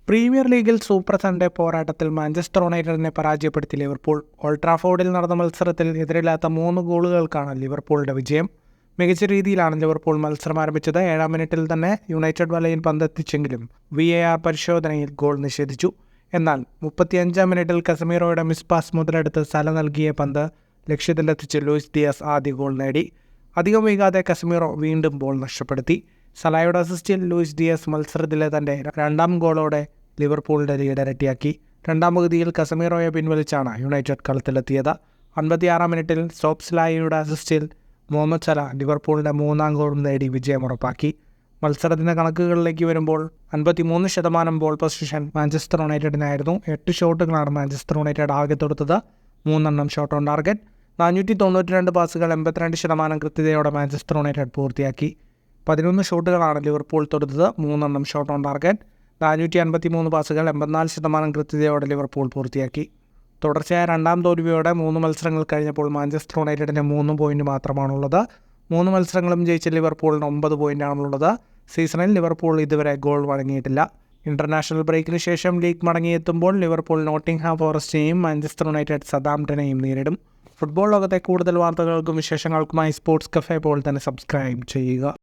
Premier ലീഗിൽ super Sunday പോരാട്ടത്തിൽ Manchester യുണൈറ്റഡിനെ പരാജയപ്പെടുത്തി ലിവർപൂൾ. ഓൾഡ് ട്രാഫോർഡിൽ നടന്ന മത്സരത്തിൽ എതിരില്ലാത്ത 3 ഗോളുകൾക്കാണ് ലിവർപൂളിന്റെ വിജയം. മികച്ച രീതിയിലാണ് ലിവർപൂൾ മത്സരം ആരംഭിച്ചത്. 7-ാം മിനിറ്റിൽ തന്നെ യുണൈറ്റഡ് വലയിൽ പന്തെത്തിച്ചെങ്കിലും VAR പരിശോധനയിൽ ഗോൾ നിഷേധിച്ചു. എന്നാൽ 35-ാം മിനിറ്റിൽ കസമീറോയുടെ മിസ് പാസ് മുതലെടുത്ത് സല നൽകിയ പന്ത് ലക്ഷ്യത്തിലെത്തിച്ച് ലൂയിസ് ഡിയാസ് ആദ്യ ഗോൾ നേടി. അധികം വൈകാതെ കസമീറോ വീണ്ടും ബോൾ നഷ്ടപ്പെടുത്തി. സലായുടെ അസിസ്റ്റിൽ ലൂയിസ് ഡിയാസ് മത്സരത്തിലെ തൻ്റെ 2ാം ഗോളോടെ ലിവർപൂളിൻ്റെ ലീഡ് ഇരട്ടിയാക്കി. 2ാം പകുതിയിൽ കസമീറോയെ പിൻവലിച്ചാണ് യുണൈറ്റഡ് കളത്തിലെത്തിയത്. 56-ാം മിനിറ്റിൽ സോപ്സ്ലായിയുടെ അസിസ്റ്റിൽ മുഹമ്മദ് സല ലിവർപൂളിൻ്റെ 3ാം ഗോളും നേടി വിജയമുറപ്പാക്കി. മത്സരത്തിൻ്റെ കണക്കുകളിലേക്ക് വരുമ്പോൾ 53% ബോൾ പൊസിഷൻ മാഞ്ചസ്റ്റർ യുണൈറ്റഡിനായിരുന്നു. 8 ഷോട്ടുകളാണ് മാഞ്ചസ്റ്റർ യുണൈറ്റഡ് ആകെ തൊടുത്തത്. 3 ഷോട്ട് ഓൺ ടാർഗറ്റ്. 492 പാസുകൾ 82% കൃത്യതയോടെ മാഞ്ചസ്റ്റർ യുണൈറ്റഡ് പൂർത്തിയാക്കി. 11 ഷോട്ടുകളാണ് ലിവർപൂൾ തൊടുത്തത്. 3 shot on target. 453 പാസുകൾ 84% കൃത്യതയോടെ ലിവർപൂൾ പൂർത്തിയാക്കി. തുടർച്ചയായ 2ാം തോൽവിയോടെ 3 മത്സരങ്ങൾ കഴിഞ്ഞപ്പോൾ മാഞ്ചസ്റ്റർ യുണൈറ്റഡിന് 3 പോയിന്റ് മാത്രമാണുള്ളത്. 3 മത്സരങ്ങളും ജയിച്ച ലിവർപൂളിന് 9 പോയിന്റാണുള്ളത്. സീസണിൽ ലിവർപൂൾ ഇതുവരെ ഗോൾ വഴങ്ങിയിട്ടില്ല. ഇന്റർനാഷണൽ ബ്രേക്കിന് ശേഷം ലീഗ് മടങ്ങിയെത്തുമ്പോൾ ലിവർപൂൾ നോട്ടിംഗ്ഹാം ഫോറസ്റ്റിനെയും മാഞ്ചസ്റ്റർ യുണൈറ്റഡ് സതാംപ്ടനെയും നേരിടും. ഫുട്ബോൾ ലോകത്തെ കൂടുതൽ വാർത്തകൾക്കും വിശേഷങ്ങൾക്കുമായി സ്പോർട്സ് കഫേ പോൾ തന്നെ സബ്സ്ക്രൈബ് ചെയ്യുക.